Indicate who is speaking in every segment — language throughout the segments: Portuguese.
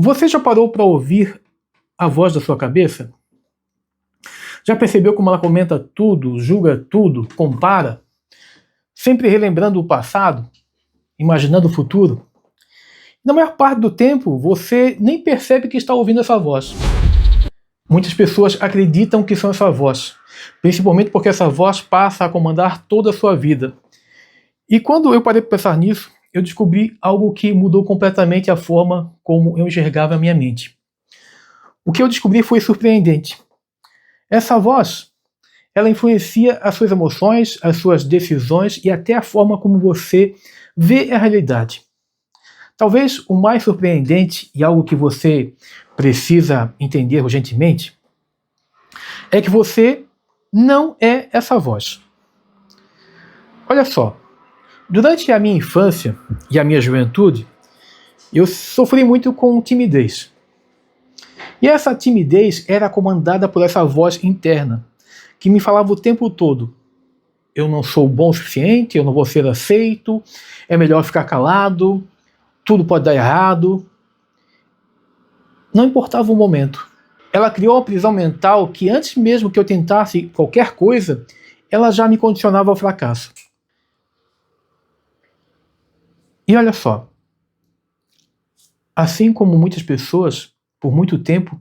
Speaker 1: Você já parou para ouvir a voz da sua cabeça? Já percebeu como ela comenta tudo, julga tudo, compara? Sempre relembrando o passado, imaginando o futuro? Na maior parte do tempo, você nem percebe que está ouvindo essa voz. Muitas pessoas acreditam que são essa voz, principalmente porque essa voz passa a comandar toda a sua vida. E quando eu parei para pensar nisso, eu descobri algo que mudou completamente a forma como eu enxergava a minha mente. O que eu descobri foi surpreendente. Essa voz, ela influencia as suas emoções, as suas decisões e até a forma como você vê a realidade. Talvez o mais surpreendente e algo que você precisa entender urgentemente é que você não é essa voz. Olha só, durante a minha infância e a minha juventude, eu sofri muito com timidez. E essa timidez era comandada por essa voz interna, que me falava o tempo todo: eu não sou bom o suficiente, eu não vou ser aceito, é melhor ficar calado, tudo pode dar errado. Não importava o momento. Ela criou uma prisão mental que antes mesmo que eu tentasse qualquer coisa, ela já me condicionava ao fracasso. E olha só, assim como muitas pessoas, por muito tempo,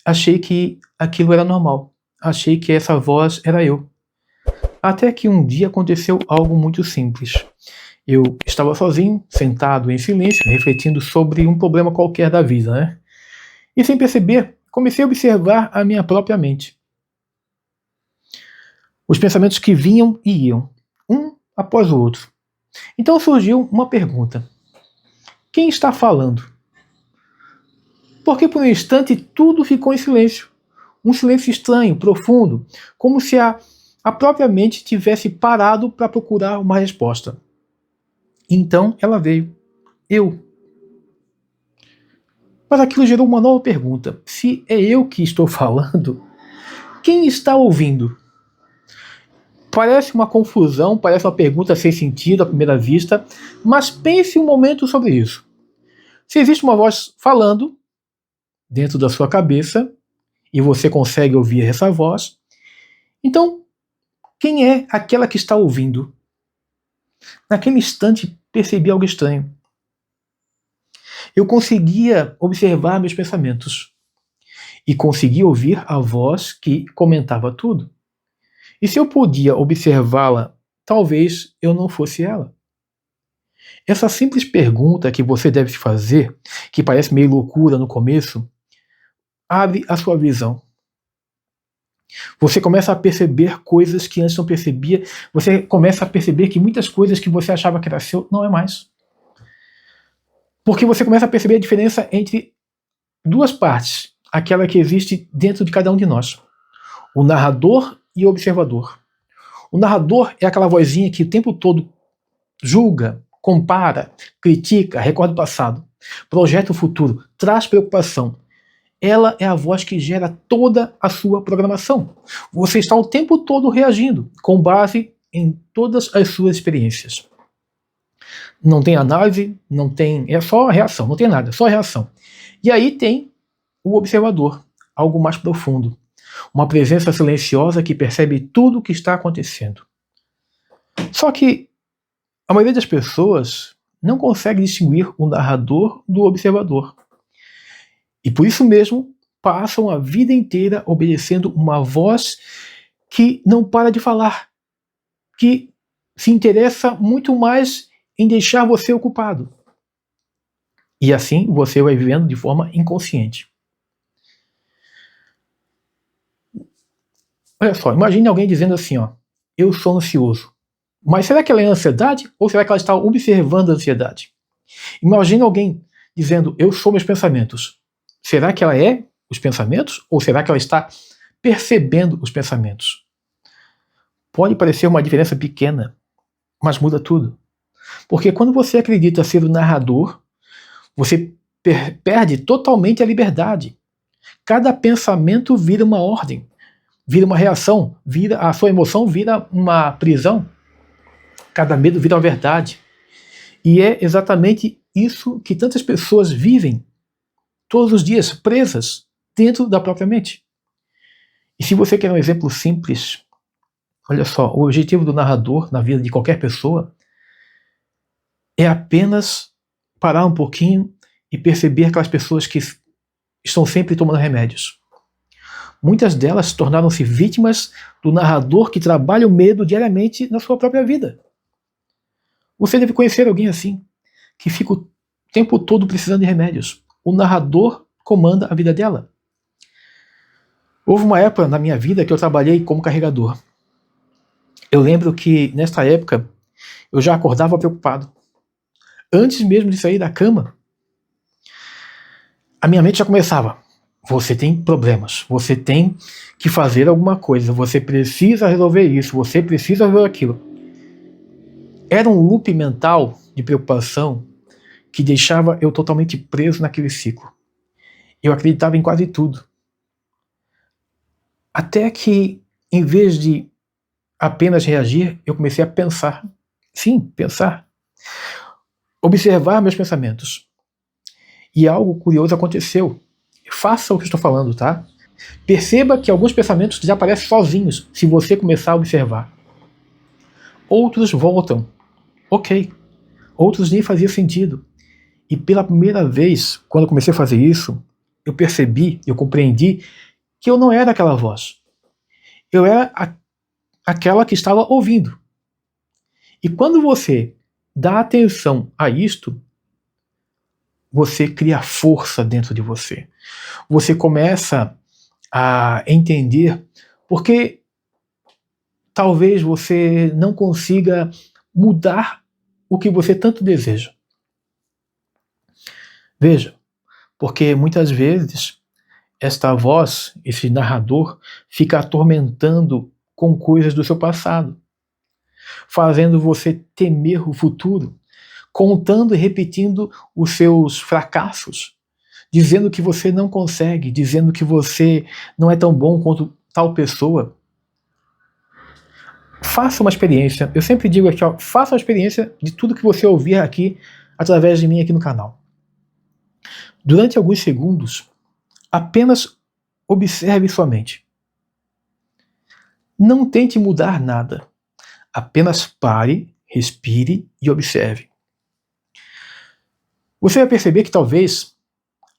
Speaker 1: achei que aquilo era normal. Achei que essa voz era eu. Até que um dia aconteceu algo muito simples. Eu estava sozinho, sentado em silêncio, refletindo sobre um problema qualquer da vida, né? E sem perceber, comecei a observar a minha própria mente. Os pensamentos que vinham e iam, um após o outro. Então surgiu uma pergunta: quem está falando? Porque por um instante tudo ficou em silêncio. Um silêncio estranho, profundo, como se a própria mente tivesse parado para procurar uma resposta. Então ela veio. Eu. Mas aquilo gerou uma nova pergunta. Se é eu que estou falando, quem está ouvindo? Parece uma confusão, parece uma pergunta sem sentido à primeira vista, mas pense um momento sobre isso. Se existe uma voz falando dentro da sua cabeça e você consegue ouvir essa voz, então quem é aquela que está ouvindo? Naquele instante percebi algo estranho. Eu conseguia observar meus pensamentos e conseguia ouvir a voz que comentava tudo. E se eu podia observá-la, talvez eu não fosse ela. Essa simples pergunta que você deve se fazer, que parece meio loucura no começo, abre a sua visão. Você começa a perceber coisas que antes não percebia. Você começa a perceber que muitas coisas que você achava que era seu não é mais. Porque você começa a perceber a diferença entre duas partes, aquela que existe dentro de cada um de nós: o narrador e o observador. O narrador é aquela vozinha que o tempo todo julga, compara, critica, recorda o passado, projeta o futuro, traz preocupação. Ela é a voz que gera toda a sua programação. Você está o tempo todo reagindo, com base em todas as suas experiências. Não tem análise, não tem, é só reação, não tem nada, só reação. E aí tem o observador, algo mais profundo. Uma presença silenciosa que percebe tudo o que está acontecendo. Só que a maioria das pessoas não consegue distinguir o narrador do observador. E por isso mesmo passam a vida inteira obedecendo uma voz que não para de falar, que se interessa muito mais em deixar você ocupado. E assim você vai vivendo de forma inconsciente. Olha só, imagine alguém dizendo assim, ó: eu sou ansioso. Mas será que ela é ansiedade ou será que ela está observando a ansiedade? Imagine alguém dizendo: eu sou meus pensamentos. Será que ela é os pensamentos ou será que ela está percebendo os pensamentos? Pode parecer uma diferença pequena, mas muda tudo. Porque quando você acredita ser o narrador, você perde totalmente a liberdade. Cada pensamento vira uma ordem, vira uma reação, a sua emoção vira uma prisão. Cada medo vira uma verdade. E é exatamente isso que tantas pessoas vivem. todos os dias, presas dentro da própria mente. E se você quer um exemplo simples, olha só, o objetivo do narrador na vida de qualquer pessoa é apenas parar um pouquinho e perceber aquelas pessoas que estão sempre tomando remédios. Muitas delas tornaram-se vítimas do narrador que trabalha o medo diariamente na sua própria vida. Você deve conhecer alguém assim, que fica o tempo todo precisando de remédios. O narrador comanda a vida dela. Houve uma época na minha vida que eu trabalhei como carregador. Eu lembro que, nesta época, eu já acordava preocupado. Antes mesmo de sair da cama, a minha mente já começava. Você tem problemas, você tem que fazer alguma coisa, você precisa resolver isso, você precisa resolver aquilo. Era um loop mental de preocupação que deixava eu totalmente preso naquele ciclo. Eu acreditava em quase tudo. Até que, em vez de apenas reagir, eu comecei a pensar. Sim, pensar. Observar meus pensamentos. E algo curioso aconteceu. Faça o que eu estou falando, tá? Perceba que alguns pensamentos desaparecem sozinhos se você começar a observar. Outros voltam. Ok. Outros nem faziam sentido. E pela primeira vez, quando eu comecei a fazer isso, eu percebi, eu compreendi que eu não era aquela voz. Eu era aquela que estava ouvindo. E quando você dá atenção a isto, você cria força dentro de você. Você começa a entender porque talvez você não consiga mudar o que você tanto deseja. Veja, porque muitas vezes esta voz, esse narrador, fica atormentando com coisas do seu passado, fazendo você temer o futuro, contando e repetindo os seus fracassos, dizendo que você não consegue, dizendo que você não é tão bom quanto tal pessoa. Faça uma experiência, eu sempre digo aqui, ó, faça uma experiência de tudo que você ouvir aqui, através de mim aqui no canal. Durante alguns segundos, apenas observe sua mente. Não tente mudar nada. Apenas pare, respire e observe. Você vai perceber que talvez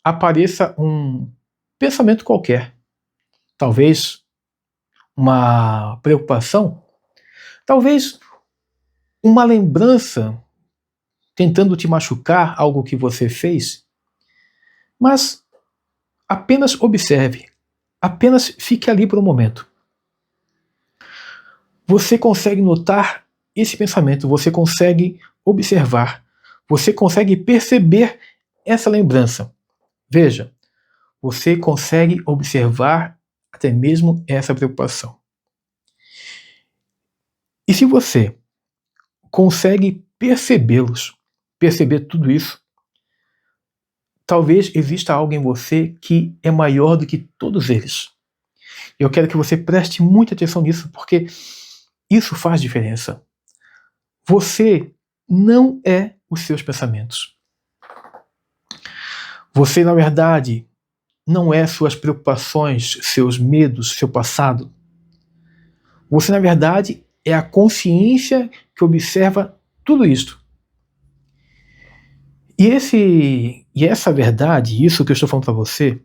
Speaker 1: apareça um pensamento qualquer. Talvez uma preocupação. Talvez uma lembrança tentando te machucar, algo que você fez. Mas apenas observe. Apenas fique ali por um momento. Você consegue notar esse pensamento, você consegue observar, você consegue perceber essa lembrança. Veja, você consegue observar até mesmo essa preocupação. E se você consegue percebê-los, perceber tudo isso, talvez exista algo em você que é maior do que todos eles. Eu quero que você preste muita atenção nisso, porque isso faz diferença. Você não é os seus pensamentos. Você, na verdade, não é suas preocupações, seus medos, seu passado. Você, na verdade, é a consciência que observa tudo isto. E essa verdade, isso que eu estou falando para você,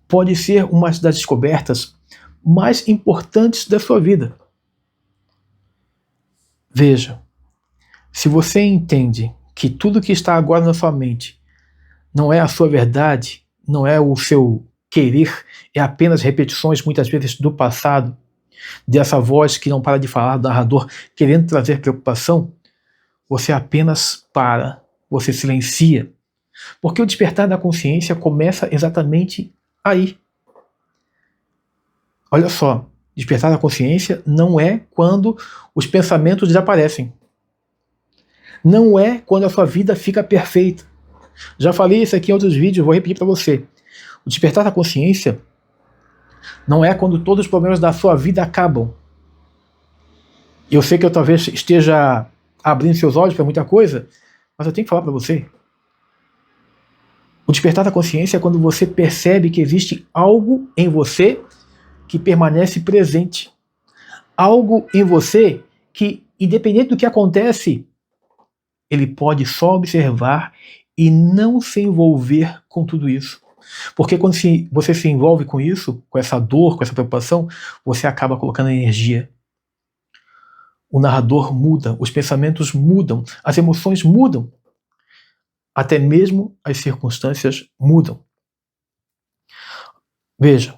Speaker 1: pode ser uma das descobertas mais importantes da sua vida. Veja, se você entende que tudo que está agora na sua mente não é a sua verdade, não é o seu querer, é apenas repetições muitas vezes do passado, dessa voz que não para de falar, do narrador querendo trazer preocupação, você apenas para, você silencia. Porque o despertar da consciência começa exatamente aí. Olha só, despertar da consciência não é quando os pensamentos desaparecem. Não é quando a sua vida fica perfeita. Já falei isso aqui em outros vídeos, vou repetir para você. O despertar da consciência não é quando todos os problemas da sua vida acabam. Eu sei que eu talvez esteja abrindo seus olhos para muita coisa, mas eu tenho que falar para você. O despertar da consciência é quando você percebe que existe algo em você que permanece presente. Algo em você que, independente do que acontece, ele pode só observar e não se envolver com tudo isso. Porque quando você se envolve com isso, com essa dor, com essa preocupação, você acaba colocando energia. O narrador muda, os pensamentos mudam, as emoções mudam. Até mesmo as circunstâncias mudam. Veja,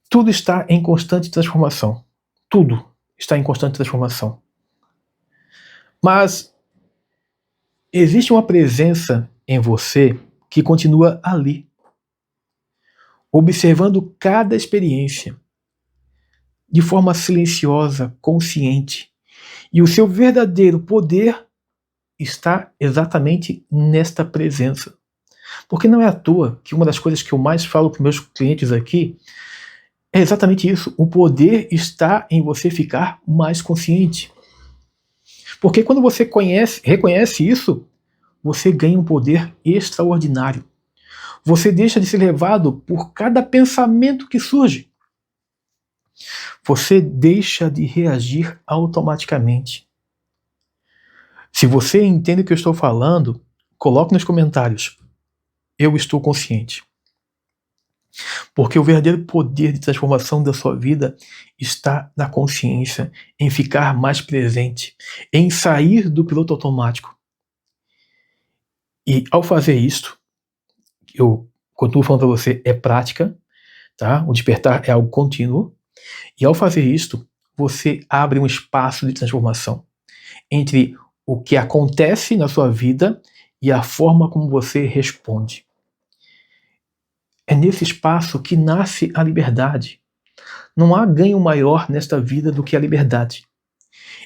Speaker 1: tudo está em constante transformação. Tudo está em constante transformação. Mas existe uma presença em você que continua ali, observando cada experiência, de forma silenciosa, consciente. E o seu verdadeiro poder está exatamente nesta presença. Porque não é à toa que uma das coisas que eu mais falo para os meus clientes aqui é exatamente isso. O poder está em você ficar mais consciente. Porque quando você reconhece isso, você ganha um poder extraordinário. Você deixa de ser levado por cada pensamento que surge. Você deixa de reagir automaticamente. Se você entende o que eu estou falando, coloque nos comentários. Eu estou consciente. Porque o verdadeiro poder de transformação da sua vida está na consciência, em ficar mais presente, em sair do piloto automático. E ao fazer isto, eu continuo falando para você, é prática, tá? O despertar é algo contínuo. E ao fazer isto, você abre um espaço de transformação entre o que acontece na sua vida e a forma como você responde. É nesse espaço que nasce a liberdade. Não há ganho maior nesta vida do que a liberdade.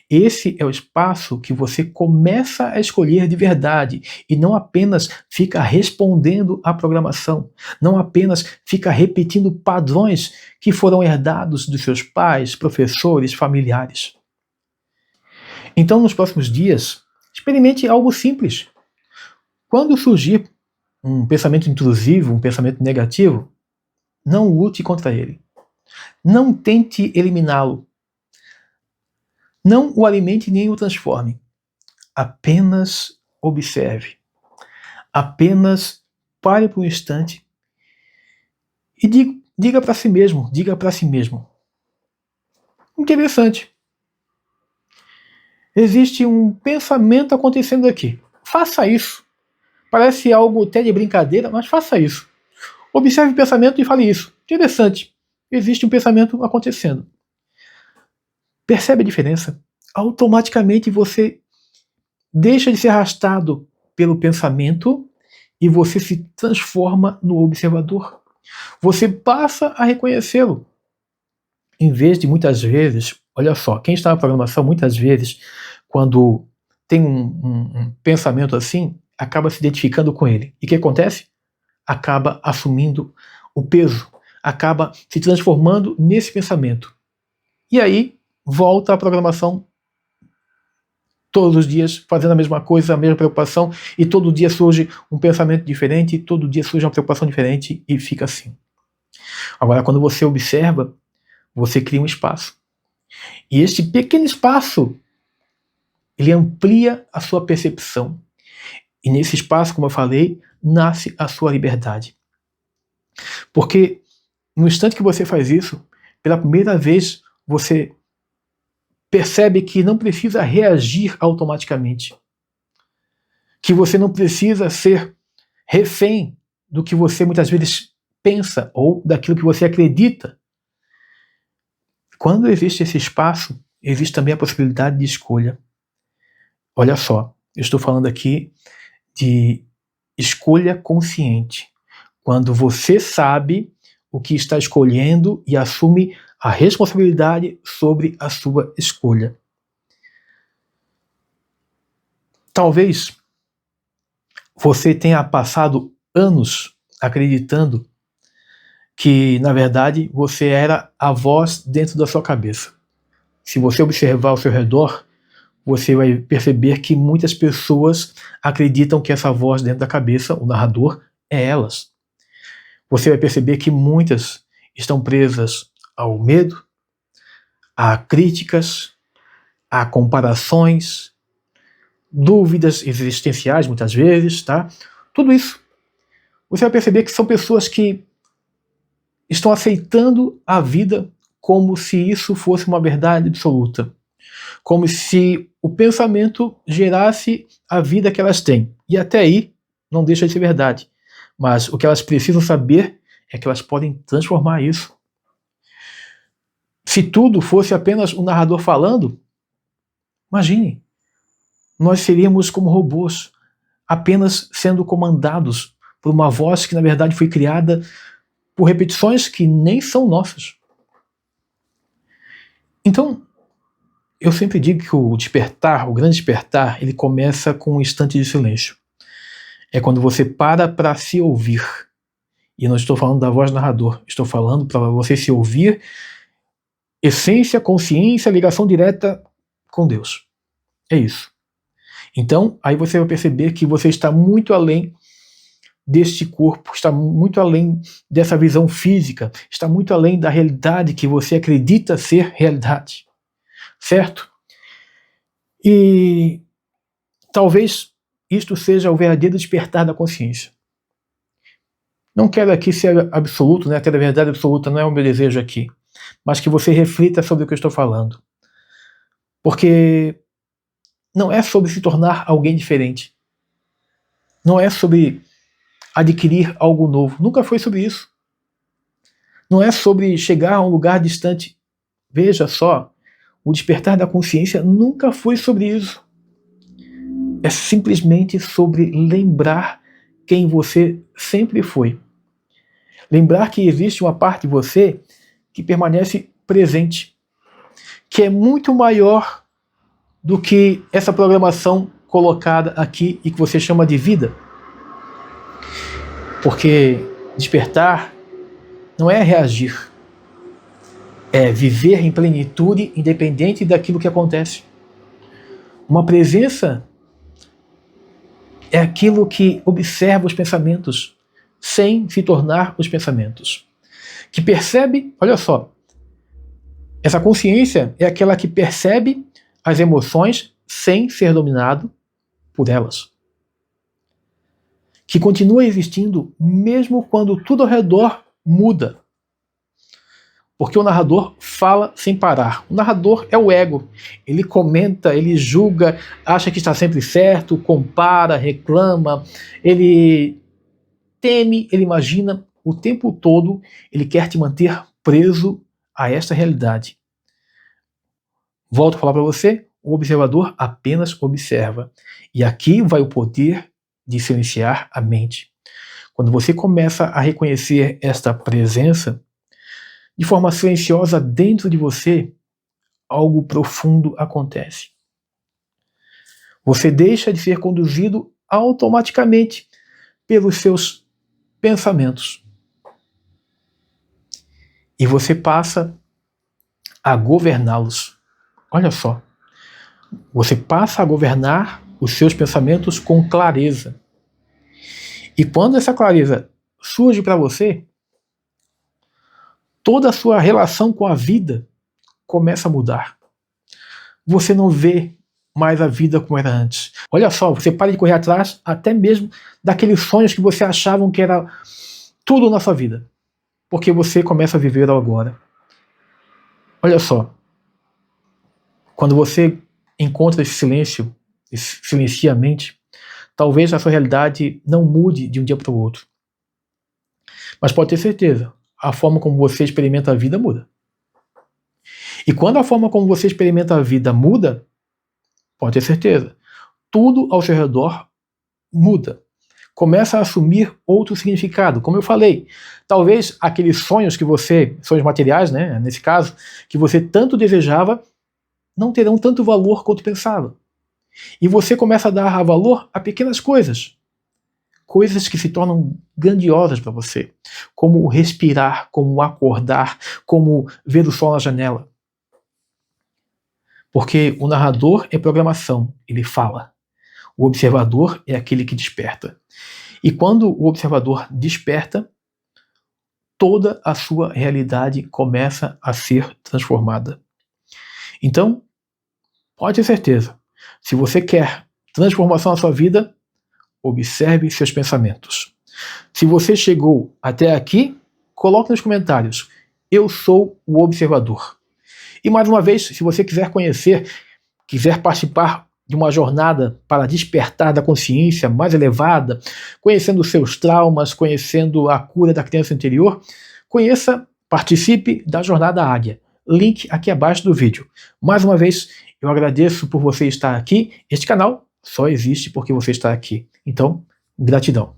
Speaker 1: Esse é o espaço que você começa a escolher de verdade e não apenas fica respondendo à programação, não apenas fica repetindo padrões que foram herdados dos seus pais, professores, familiares. Então, nos próximos dias, experimente algo simples. Quando surgir um pensamento intrusivo, um pensamento negativo, não lute contra ele. Não tente eliminá-lo. Não o alimente nem o transforme. Apenas observe. Apenas pare por um instante e diga para si mesmo, interessante. Existe um pensamento acontecendo aqui. Faça isso. Parece algo até de brincadeira, mas faça isso. Observe o pensamento e fale isso. Interessante. Existe um pensamento acontecendo. Percebe a diferença? Automaticamente você deixa de ser arrastado pelo pensamento e você se transforma no observador. Você passa a reconhecê-lo. Em vez de muitas vezes, olha só, quem está na programação muitas vezes, quando tem um pensamento assim, acaba se identificando com ele. E o que acontece? Acaba assumindo o peso, acaba se transformando nesse pensamento. E aí, volta à programação todos os dias, fazendo a mesma coisa, a mesma preocupação, e todo dia surge um pensamento diferente, todo dia surge uma preocupação diferente, e fica assim. Agora, quando você observa, você cria um espaço. E este pequeno espaço, ele amplia a sua percepção. E nesse espaço, como eu falei, nasce a sua liberdade. Porque no instante que você faz isso, pela primeira vez você percebe que não precisa reagir automaticamente. Que você não precisa ser refém do que você muitas vezes pensa ou daquilo que você acredita. Quando existe esse espaço, existe também a possibilidade de escolha. Olha só, eu estou falando aqui de escolha consciente. Quando você sabe o que está escolhendo e assume a responsabilidade sobre a sua escolha. Talvez você tenha passado anos acreditando que, na verdade, você era a voz dentro da sua cabeça. Se você observar ao seu redor, você vai perceber que muitas pessoas acreditam que essa voz dentro da cabeça, o narrador, é elas. Você vai perceber que muitas estão presas ao medo, a críticas, a comparações, dúvidas existenciais muitas vezes, tá? Tudo isso. Você vai perceber que são pessoas que estão aceitando a vida como se isso fosse uma verdade absoluta. Como se o pensamento gerasse a vida que elas têm. E até aí não deixa de ser verdade. Mas o que elas precisam saber é que elas podem transformar isso. Se tudo fosse apenas um narrador falando, imagine, nós seríamos como robôs, apenas sendo comandados por uma voz que na verdade foi criada por repetições que nem são nossas. Então, eu sempre digo que o despertar, o grande despertar, ele começa com um instante de silêncio. É quando você para se ouvir. E não estou falando da voz do narrador, estou falando para você se ouvir, essência, consciência, ligação direta com Deus. É isso. Então, aí você vai perceber que você está muito além deste corpo, está muito além dessa visão física, está muito além da realidade que você acredita ser realidade. Certo? E talvez isto seja o verdadeiro despertar da consciência. Não quero aqui ser absoluto, né? Ter a verdade absoluta não é o meu desejo aqui, mas que você reflita sobre o que eu estou falando. Porque não é sobre se tornar alguém diferente. Não é sobre adquirir algo novo. Nunca foi sobre isso. Não é sobre chegar a um lugar distante. Veja só, o despertar da consciência nunca foi sobre isso. É simplesmente sobre lembrar quem você sempre foi. Lembrar que existe uma parte de você que permanece presente, que é muito maior do que essa programação colocada aqui e que você chama de vida. Porque despertar não é reagir, é viver em plenitude independente daquilo que acontece. Uma presença é aquilo que observa os pensamentos sem se tornar os pensamentos. Que percebe, olha só, essa consciência é aquela que percebe as emoções sem ser dominado por elas. Que continua existindo mesmo quando tudo ao redor muda. Porque o narrador fala sem parar. O narrador é o ego. Ele comenta, ele julga, acha que está sempre certo, compara, reclama, ele teme, ele imagina o tempo todo, ele quer te manter preso a esta realidade. Volto a falar para você, o observador apenas observa. E aqui vai o poder de silenciar a mente. Quando você começa a reconhecer esta presença, de forma silenciosa dentro de você, algo profundo acontece. Você deixa de ser conduzido automaticamente pelos seus pensamentos. E você passa a governá-los. Olha só. Você passa a governar os seus pensamentos com clareza. E quando essa clareza surge para você, toda a sua relação com a vida começa a mudar. Você não vê mais a vida como era antes. Olha só, você para de correr atrás até mesmo daqueles sonhos que você achava que era tudo na sua vida. Porque você começa a viver o agora. Olha só, quando você encontra esse silêncio, silencia a mente, talvez a sua realidade não mude de um dia para o outro. Mas pode ter certeza, a forma como você experimenta a vida muda. E quando a forma como você experimenta a vida muda, pode ter certeza, tudo ao seu redor muda. Começa a assumir outro significado. Como eu falei, talvez aqueles sonhos sonhos materiais, né, nesse caso, que você tanto desejava, não terão tanto valor quanto pensava. E você começa a dar valor a pequenas coisas. Coisas que se tornam grandiosas para você. Como respirar, como acordar, como ver o sol na janela. Porque o narrador é programação, ele fala. O observador é aquele que desperta. E quando o observador desperta, toda a sua realidade começa a ser transformada. Então, pode ter certeza, se você quer transformação na sua vida, observe seus pensamentos. Se você chegou até aqui, coloque nos comentários: eu sou o observador. E mais uma vez, se você quiser conhecer, quiser participar de uma jornada para despertar da consciência mais elevada, conhecendo os seus traumas, conhecendo a cura da criança interior, conheça, participe da Jornada Águia. Link aqui abaixo do vídeo. Mais uma vez, eu agradeço por você estar aqui. Este canal só existe porque você está aqui. Então, gratidão.